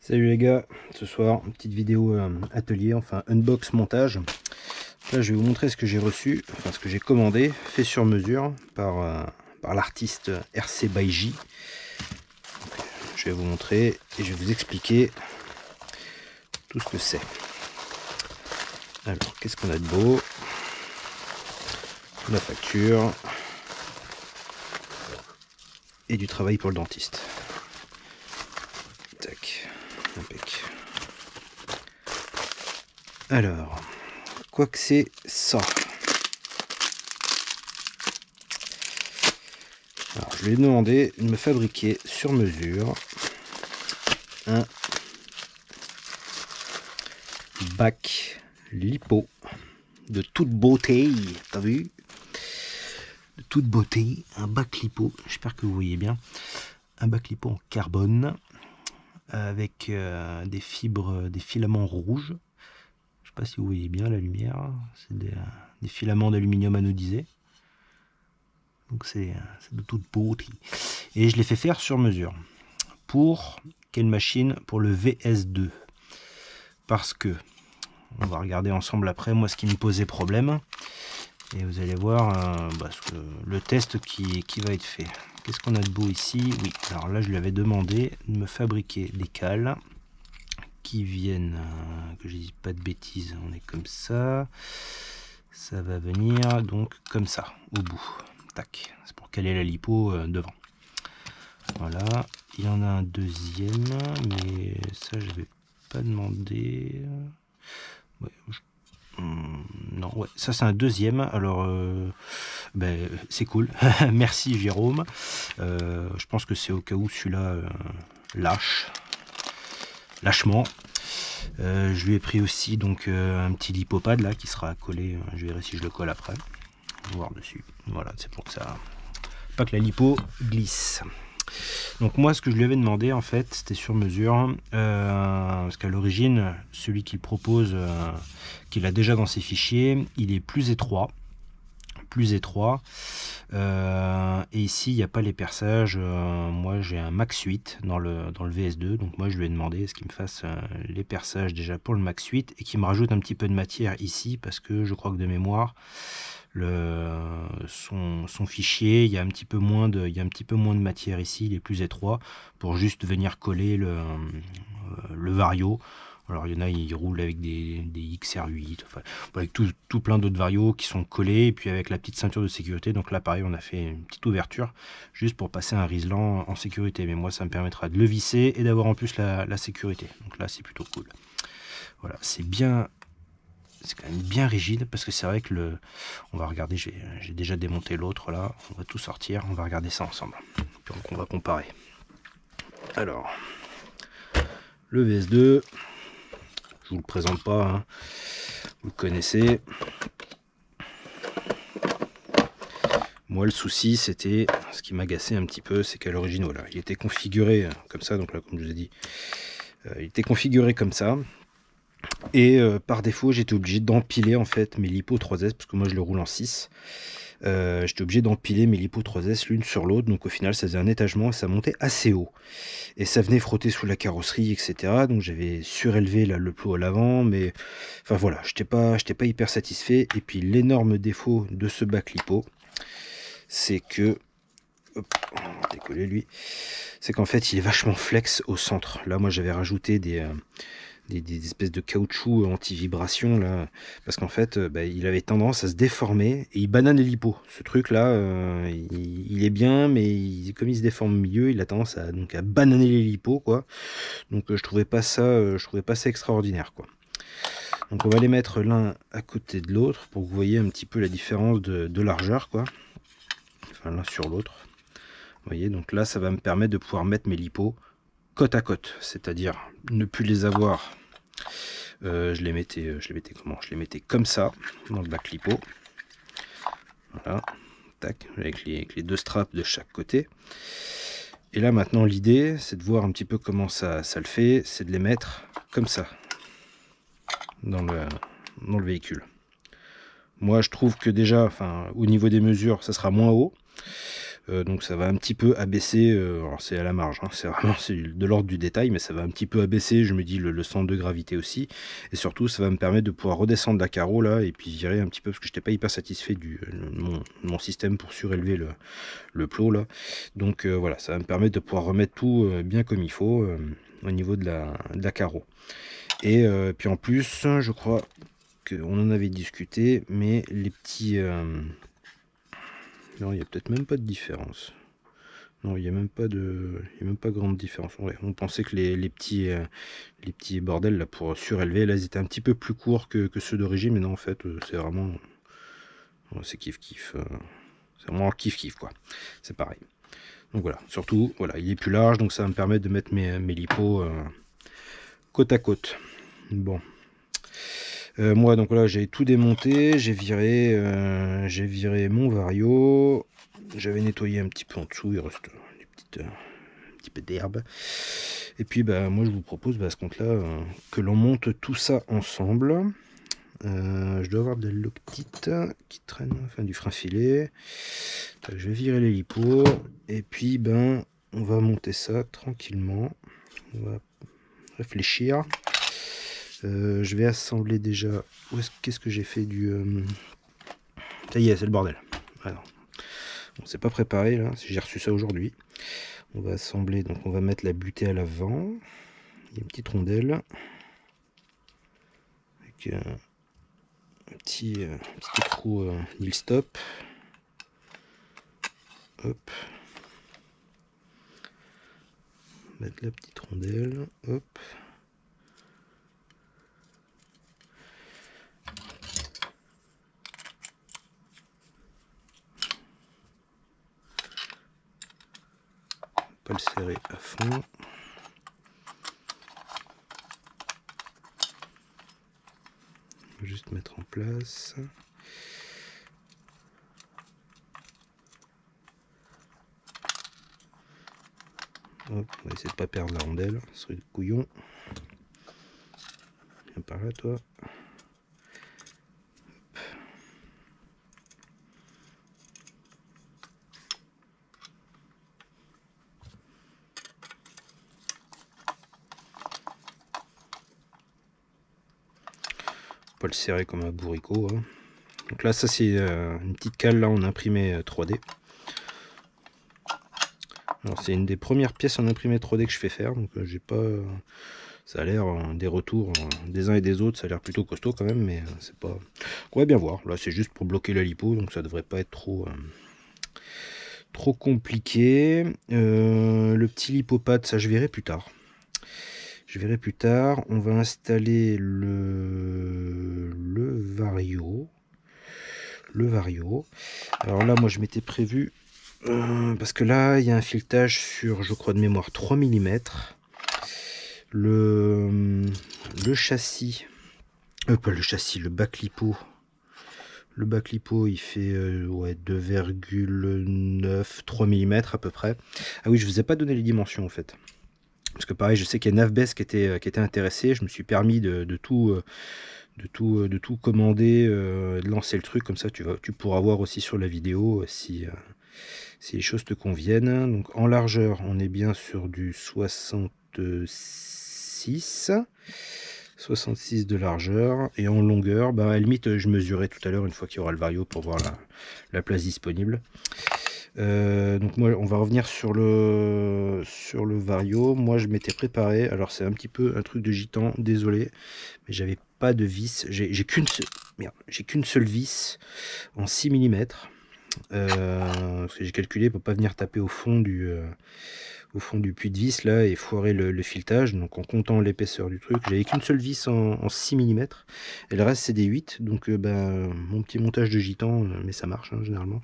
Salut les gars, ce soir une petite vidéo atelier, enfin unbox montage. Là je vais vous montrer ce que j'ai reçu, enfin ce que j'ai commandé, fait sur mesure par l'artiste RC by J. Je vais vous montrer et je vais vous expliquer tout ce que c'est. Alors qu'est-ce qu'on a de beau? La facture et du travail pour le dentiste. Tac, impec. Alors, quoi que c'est ça. Alors, je lui ai demandé de me fabriquer sur mesure un bac lipo de toute beauté. T'as vu? De toute beauté, un bac lipo. J'espère que vous voyez bien. Un bac lipo en carbone avec des fibres, des filaments rouges. Je sais pas si vous voyez bien la lumière. C'est des filaments d'aluminium anodisé. Donc c'est de toute beauté. Et je l'ai fait faire sur mesure. Pour quelle machine? Pour le VS2. Parce que, on va regarder ensemble après, moi ce qui me posait problème. Et vous allez voir le test qui va être fait. Qu'est-ce qu'on a de beau ici? Oui, alors là je lui avais demandé de me fabriquer des cales qui viennent, que je dis pas de bêtises, on est comme ça. Ça va venir donc comme ça, au bout. Tac, c'est pour caler la lipo devant. Voilà, il y en a un deuxième, mais ça je vais pas demander. Ouais, non, ouais, ça c'est un deuxième. Alors, c'est cool. Merci Jérôme. Je pense que c'est au cas où celui-là lâchement. Je lui ai pris aussi donc un petit lipopad là qui sera collé. Je verrai si je le colle après. On va voir dessus. Voilà, c'est pour que ça, pas que la lipo glisse. Donc moi ce que je lui avais demandé en fait c'était sur mesure parce qu'à l'origine celui qu'il propose qu'il a déjà dans ses fichiers il est plus étroit et ici il n'y a pas les perçages. Moi j'ai un Max 8 dans le VS2, donc moi je lui ai demandé ce qu'il me fasse les perçages déjà pour le Max 8 et qu'il me rajoute un petit peu de matière ici parce que je crois que de mémoire son fichier, il y a un petit peu moins de matière ici, il est plus étroit pour juste venir coller le vario. Alors il y en a, ils roulent avec des XR8, enfin, avec tout plein d'autres varios qui sont collés, et puis avec la petite ceinture de sécurité. Donc là pareil, on a fait une petite ouverture juste pour passer un riselant en sécurité, mais moi ça me permettra de le visser et d'avoir en plus la sécurité. Donc là c'est plutôt cool. Voilà, c'est quand même bien rigide parce que c'est vrai que on va regarder, j'ai déjà démonté l'autre là, on va tout sortir, on va regarder ça ensemble, puis on va comparer. Alors le VS2, je vous le présente pas, hein. Vous le connaissez. Moi le souci c'était, ce qui m'agaçait un petit peu, c'est qu'à l'origine voilà, il était configuré comme ça, donc là comme je vous ai dit, il était configuré comme ça. Et par défaut j'étais obligé d'empiler en fait mes lipo 3S parce que moi je le roule en 6. J'étais obligé d'empiler mes lipo 3S l'une sur l'autre, donc au final ça faisait un étagement et ça montait assez haut et ça venait frotter sous la carrosserie, etc. Donc j'avais surélevé là, le plot à l'avant, mais enfin voilà, j'étais pas hyper satisfait. Et puis l'énorme défaut de ce bac lipo, c'est que, hop, on va décoller lui, c'est qu'en fait il est vachement flex au centre. Là moi j'avais rajouté des espèces de caoutchouc anti-vibration là, parce qu'en fait il avait tendance à se déformer et il banane les lipos. Ce truc là il est bien, mais comme il se déforme au milieu, il a tendance à bananer les lipos quoi. Donc je trouvais pas ça extraordinaire quoi. Donc on va les mettre l'un à côté de l'autre pour que vous voyez un petit peu la différence de largeur quoi, enfin l'un sur l'autre. Vous voyez, donc là ça va me permettre de pouvoir mettre mes lipos côte à côte, c'est-à-dire ne plus les avoir. Je les mettais comment? Je les mettais comme ça dans le bac lipo. Voilà, tac, avec les deux straps de chaque côté. Et là maintenant l'idée c'est de voir un petit peu comment ça le fait, c'est de les mettre comme ça dans le véhicule. Moi je trouve que déjà, enfin au niveau des mesures ça sera moins haut. Donc ça va un petit peu abaisser, alors c'est à la marge, hein, c'est vraiment de l'ordre du détail, mais ça va un petit peu abaisser, je me dis, le centre de gravité aussi. Et surtout, ça va me permettre de pouvoir redescendre la carreau là, et puis virer un petit peu, parce que je n'étais pas hyper satisfait mon système pour surélever le plot là. Donc voilà, ça va me permettre de pouvoir remettre tout bien comme il faut au niveau de la carreau. Et puis en plus, je crois qu'on en avait discuté, mais les petits... non, il n'y a peut-être même pas de différence. Non, il n'y a même pas grande différence. Ouais, on pensait que les petits bordels là pour surélever, là, ils étaient un petit peu plus courts que ceux d'origine, mais non, en fait, c'est vraiment... c'est kiff-kiff. C'est vraiment kiff-kiff, quoi. C'est pareil. Donc voilà, surtout, voilà, il est plus large, donc ça va me permettre de mettre mes lipos côte à côte. Bon. Moi, donc là, j'ai tout démonté, j'ai viré mon vario, j'avais nettoyé un petit peu en dessous, il reste un petit peu d'herbe. Et puis, bah, moi, je vous propose, à ce compte-là, que l'on monte tout ça ensemble. Je dois avoir de l'octite qui traîne, enfin du frein filet. Je vais virer les lipos, et puis, ben, on va monter ça tranquillement. On va réfléchir. Je vais assembler déjà. Qu'est-ce que j'ai fait du... Ça y est, c'est le bordel. Alors, on s'est pas préparé là, j'ai reçu ça aujourd'hui. On va assembler, donc on va mettre la butée à l'avant. Il y a une petite rondelle. Avec un petit écrou nil stop. Hop. Mettre la petite rondelle. Hop. Pas le serrer à fond. Juste mettre en place. Hop, on va essayer de pas perdre la rondelle, ce serait couillon. Viens par là, toi. Pas le serrer comme un bourricot. Hein. Donc là, ça c'est une petite cale là en imprimé 3D. Alors c'est une des premières pièces en imprimé 3D que je fais faire, donc j'ai pas... Ça a l'air des retours des uns et des autres, ça a l'air plutôt costaud quand même, mais c'est pas... On va bien voir. Là c'est juste pour bloquer la lipo, donc ça devrait pas être trop compliqué. Le petit lipopad, ça je verrai plus tard. On va installer le vario. Alors là, moi, je m'étais prévu... parce que là, il y a un filetage sur, je crois, de mémoire 3 mm. Le châssis... pas le châssis, le bac lipo. Le bac lipo, il fait 2,9, 3 mm à peu près. Ah oui, je vous ai pas donné les dimensions, en fait. Parce que pareil, je sais qu'il y a Navbest qui était intéressé. Je me suis permis de tout commander, de lancer le truc. Comme ça, tu pourras voir aussi sur la vidéo si les choses te conviennent. Donc en largeur, on est bien sur du 66 de largeur. Et en longueur, à la limite, je mesurerai tout à l'heure une fois qu'il y aura le vario pour voir la place disponible. Donc moi on va revenir sur le vario. Moi je m'étais préparé, alors c'est un petit peu un truc de gitan, désolé, mais j'avais pas de vis, j'ai qu'une seule vis en 6 mm, parce que j'ai calculé pour pas venir taper au fond du puits de vis là et foirer le filetage. Donc en comptant l'épaisseur du truc, j'avais qu'une seule vis en 6 mm et le reste c'est des 8. Donc mon petit montage de gitan, mais ça marche hein, généralement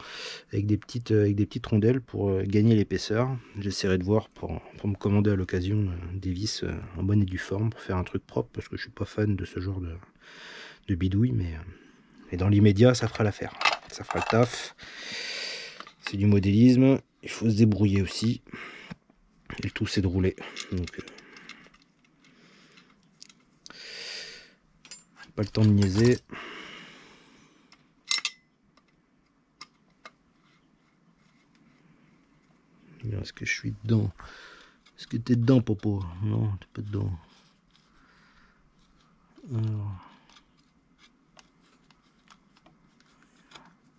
avec des petites rondelles pour gagner l'épaisseur. J'essaierai de voir pour me commander à l'occasion des vis en bonne et due forme pour faire un truc propre, parce que je suis pas fan de ce genre de bidouille, mais dans l'immédiat ça fera l'affaire, ça fera le taf. C'est du modélisme, il faut se débrouiller aussi. Et le tout c'est de rouler. Donc pas le temps de niaiser. Est-ce que je suis dedans? Est-ce que t'es dedans, Popo? Non, t'es pas dedans. Alors.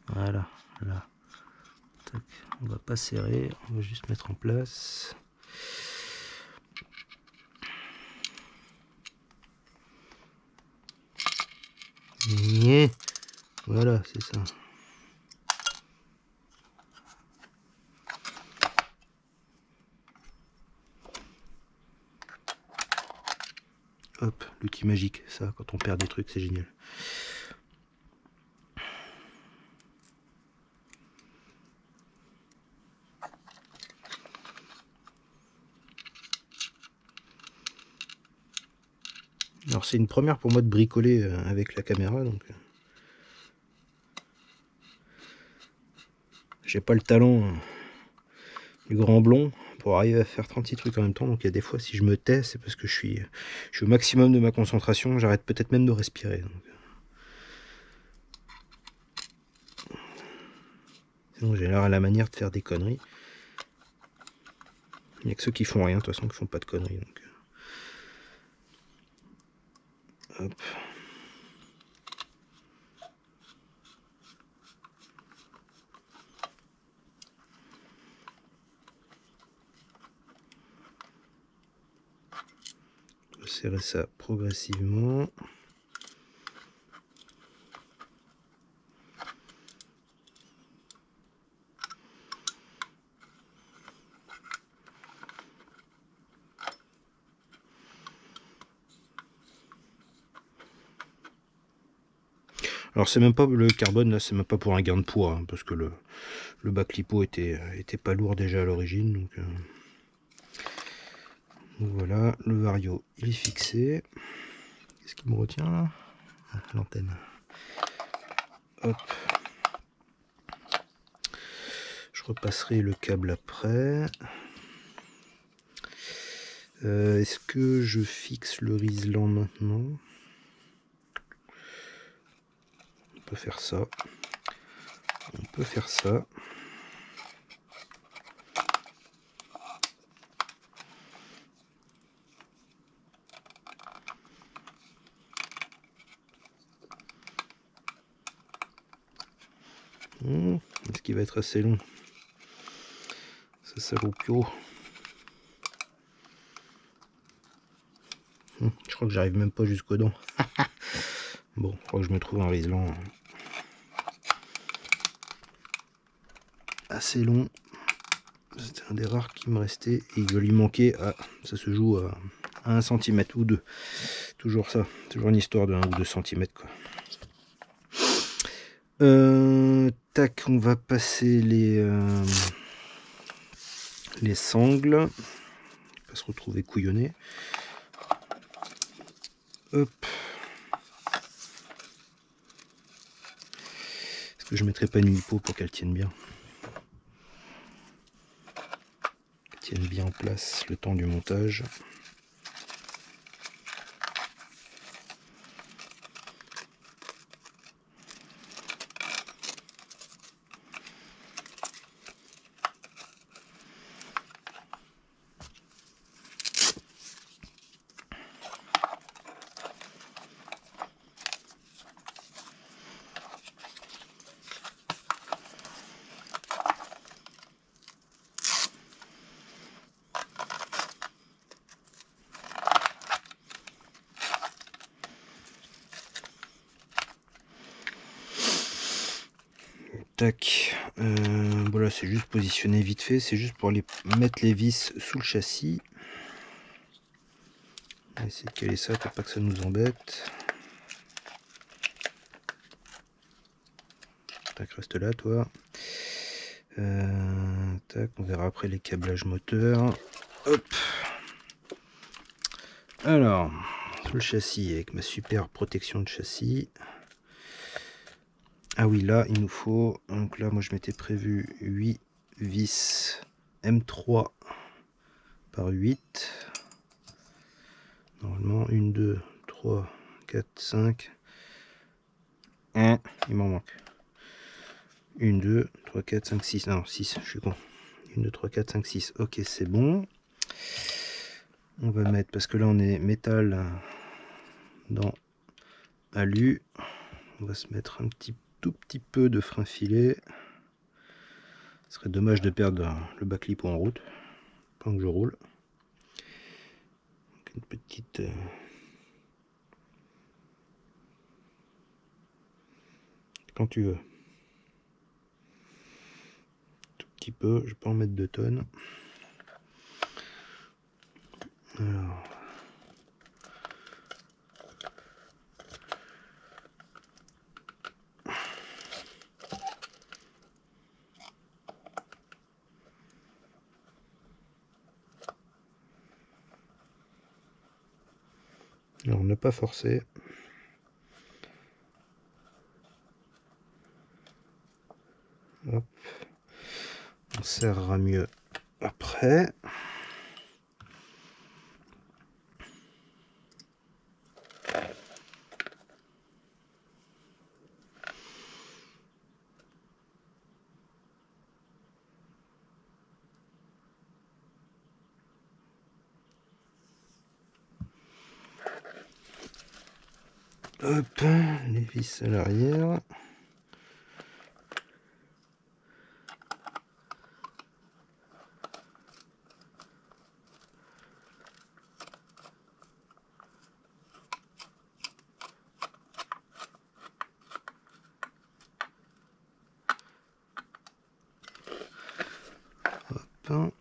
Voilà, là. Tac. On va pas serrer, on va juste mettre en place. Voilà, c'est ça. Hop, l'outil magique, ça, quand on perd des trucs, c'est génial. Alors c'est une première pour moi de bricoler avec la caméra, donc j'ai pas le talent du grand blond pour arriver à faire 36 trucs en même temps. Donc il y a des fois, si je me tais, c'est parce que je suis au maximum de ma concentration, j'arrête peut-être même de respirer. Donc. Sinon j'ai l'air à la manière de faire des conneries. Il n'y a que ceux qui font rien, de toute façon, qui font pas de conneries. Donc. Hop. On va serrer ça progressivement. Alors c'est même pas le carbone, là c'est même pas pour un gain de poids, hein, parce que le bas clipo était pas lourd déjà à l'origine. Donc voilà, le Vario il est fixé. Qu'est-ce qui me retient là? L'antenne. Hop. Je repasserai le câble après. Est-ce que je fixe le Rislan maintenant? On peut faire ça. On peut faire ça. Est-ce qu'il va être assez long? Ça salopio. Je crois que j'arrive même pas jusqu'aux dents. Bon, je crois que je me trouve un Rislan assez long. C'était un des rares qui me restait. Et il doit lui manquer à... Ça se joue à 1 cm ou 2. Toujours ça. Toujours une histoire de 1 ou 2 cm quoi. Tac, on va passer les sangles. Pas se retrouver couillonné. Hop. Est-ce que je mettrai pas une lipo pour qu'elle tienne bien? Qu'elle tienne bien en place le temps du montage. Tac, voilà, c'est juste positionné vite fait, c'est juste pour mettre les vis sous le châssis. On va essayer de caler ça pour pas que ça nous embête. Tac, reste là toi. Tac, on verra après les câblages moteurs. Hop. Alors, sur le châssis avec ma super protection de châssis. Ah oui, là il nous faut, donc là moi je m'étais prévu 8 vis M3 par 8. Normalement 1, 2, 3, 4, 5. 1, il m'en manque. 1, 2, 3, 4, 5, 6. Non, 6, je suis con. 1, 2, 3, 4, 5, 6. Ok, c'est bon. On va mettre, parce que là on est métal dans alu, on va se mettre un tout petit peu de frein filet. Ce serait dommage de perdre le bas clip en route pendant que je roule. Donc une petite quand tu veux. Tout petit peu, je vais pas en mettre 2 tonnes. Alors. Alors, ne pas forcer. Hop. On serrera mieux après. Hop, les vis à l'arrière. Hop.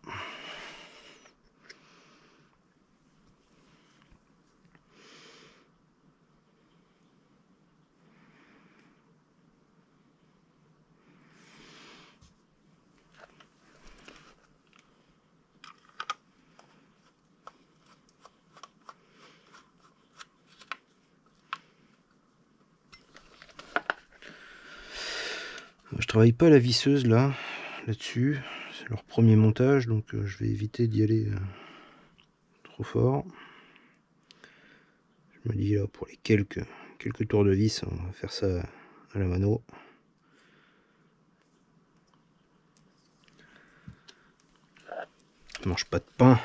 Je travaille pas la visseuse là-dessus, c'est leur premier montage, donc je vais éviter d'y aller trop fort. Je me dis là pour les quelques tours de vis, on va faire ça à la mano. Je mange pas de pain.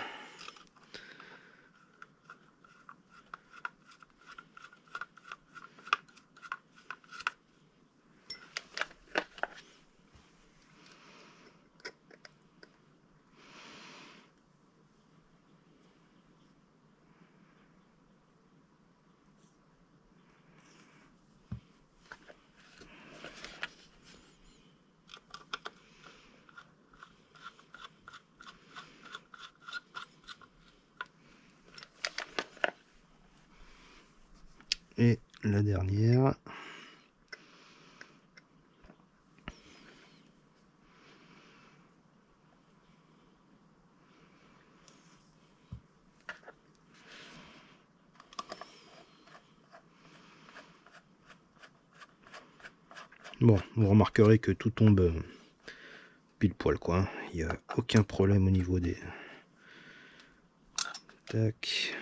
Et la dernière. Bon, vous remarquerez que tout tombe pile poil quoi. Il n'y a aucun problème au niveau des... Tac.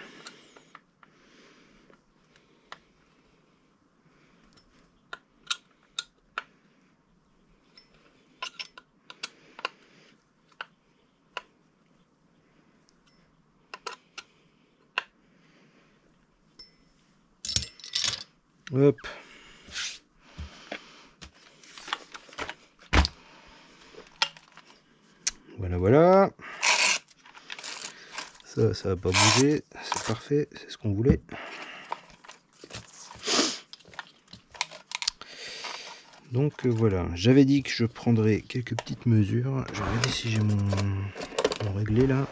Hop. Voilà. Ça va pas bouger, c'est parfait, c'est ce qu'on voulait. Donc voilà, j'avais dit que je prendrais quelques petites mesures. Je vais regarder si j'ai mon réglé là.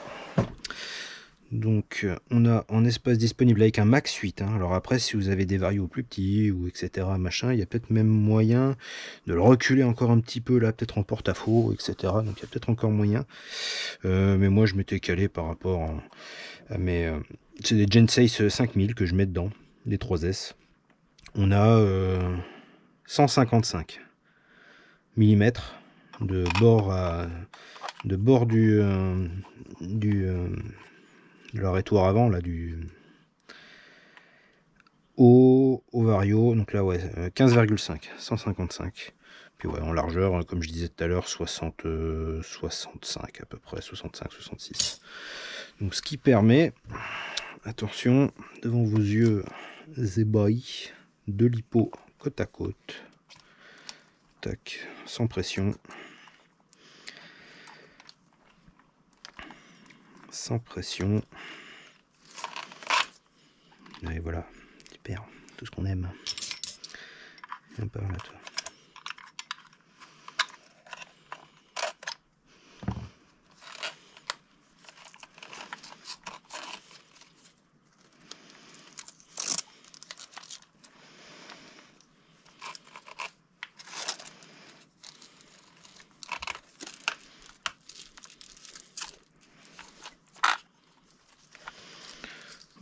Donc on a en espace disponible avec un max 8 hein. Alors après si vous avez des varios plus petits ou etc machin, il y a peut-être même moyen de le reculer encore un petit peu là, peut-être en porte-à-faux etc, donc il y a peut-être encore moyen, mais moi je m'étais calé par rapport à mes c'est des Gen 6 5000 que je mets dedans, des 3S. On a 155 mm de bord de leur étoile avant là, au vario, donc là ouais 15,5 155. Puis ouais, en largeur, comme je disais tout à l'heure, 65 à peu près, 65-66. Donc ce qui permet, attention, devant vos yeux ébahis, de lipo côte à côte. Tac, sans pression. Sans pression. Et voilà, super, tout ce qu'on aime. Viens par là, toi.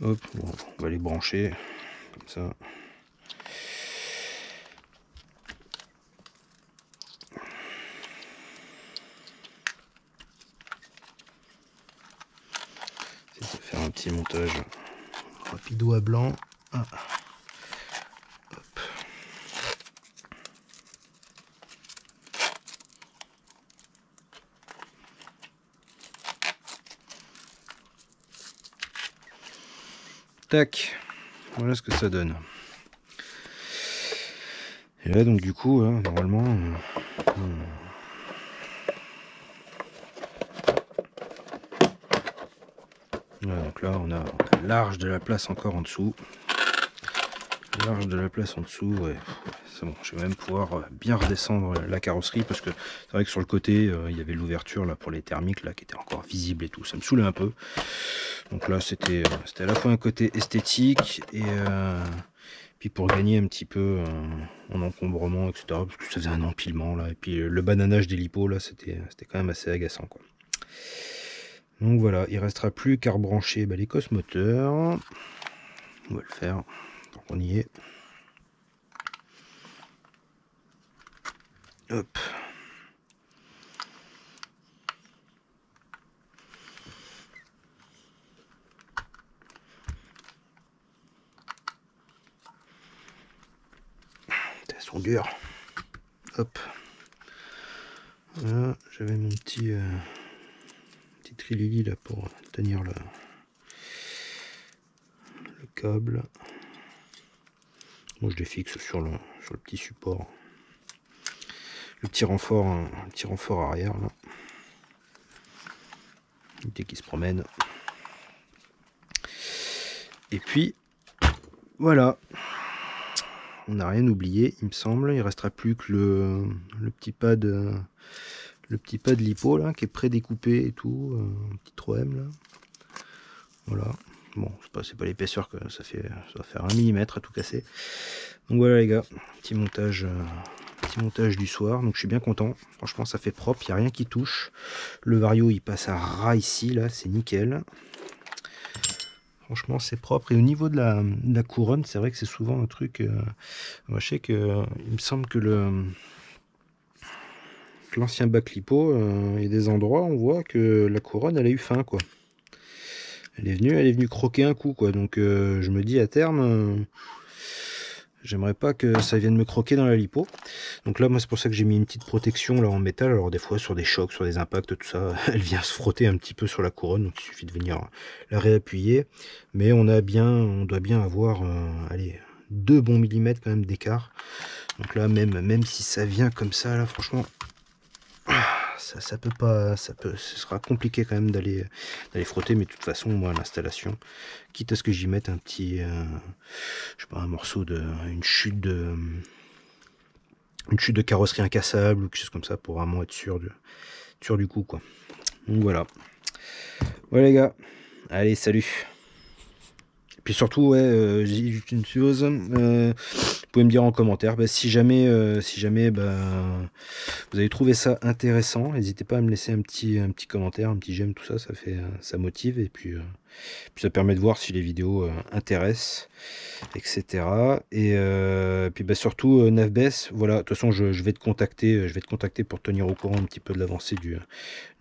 Hop, bon, on va les brancher comme ça. C'est de faire un petit montage rapido à blanc. Ah. Hop. Tac, voilà ce que ça donne. Et là donc du coup, hein, normalement, voilà, donc là on a large de la place encore en dessous. Large de la place en dessous, ouais, c'est bon, je vais même pouvoir bien redescendre la carrosserie parce que c'est vrai que sur le côté il y avait l'ouverture là pour les thermiques là qui était encore visible et tout, ça me saoulait un peu. Donc là c'était à la fois un côté esthétique et puis pour gagner un petit peu en encombrement, etc. Parce que ça faisait un empilement là, et puis le bananage des lipos là c'était quand même assez agaçant quoi. Donc voilà, il restera plus qu'à rebrancher les cosmoteurs. On va le faire. Donc on y est. Hop. Elles sont dures. Hop. Voilà, j'avais mon petit trilili là pour tenir le câble. Moi je les fixe sur le petit support. Le petit renfort, un petit renfort arrière là. Dès qu'il se promène. Et puis voilà. On n'a rien oublié, il me semble. Il restera plus que le petit pad lipo là qui est pré-découpé et tout, un petit 3M là. Voilà. Bon, c'est pas l'épaisseur que ça va faire 1 mm à tout casser. Donc voilà les gars, petit montage du soir. Donc je suis bien content. Franchement, ça fait propre, il n'y a rien qui touche. Le vario il passe à ras ici, là, c'est nickel. Franchement, c'est propre. Et au niveau de la couronne, c'est vrai que c'est souvent un truc. Moi, je sais que il me semble que l'ancien bac lipo, il y a des endroits, on voit que la couronne, elle a eu faim, quoi. Elle est venue croquer un coup, quoi. Donc, je me dis à terme, j'aimerais pas que ça vienne me croquer dans la lipo. Donc là, moi, c'est pour ça que j'ai mis une petite protection là en métal. Alors des fois, sur des chocs, sur des impacts, tout ça, elle vient se frotter un petit peu sur la couronne. Donc il suffit de venir la réappuyer. Mais on doit bien avoir, allez, 2 bons millimètres quand même d'écart. Donc là, même si ça vient comme ça, là, franchement, ça peut pas, ce sera compliqué quand même d'aller frotter. Mais de toute façon, moi, l'installation, quitte à ce que j'y mette un petit, je sais pas, un morceau une chute de carrosserie incassable ou quelque chose comme ça pour vraiment être sûr du coup quoi. Donc voilà. Voilà les gars. Allez, salut. Et puis surtout, ouais, j'ai juste une chose. Vous pouvez me dire en commentaire si jamais vous avez trouvé ça intéressant, n'hésitez pas à me laisser un petit commentaire, un petit j'aime, tout ça, ça motive et puis ça permet de voir si les vidéos intéressent, etc. Et puis surtout Navbess, voilà, de toute façon je vais te contacter, pour te tenir au courant un petit peu de l'avancée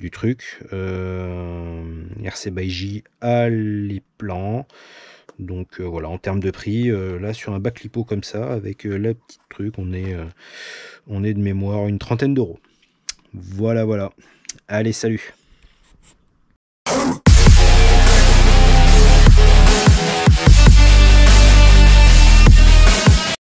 du truc. RC by J a les plans. Donc voilà, en termes de prix, là sur un bac lipo comme ça, avec la petite truc, on est de mémoire une trentaine d'euros. Voilà, voilà. Allez, salut!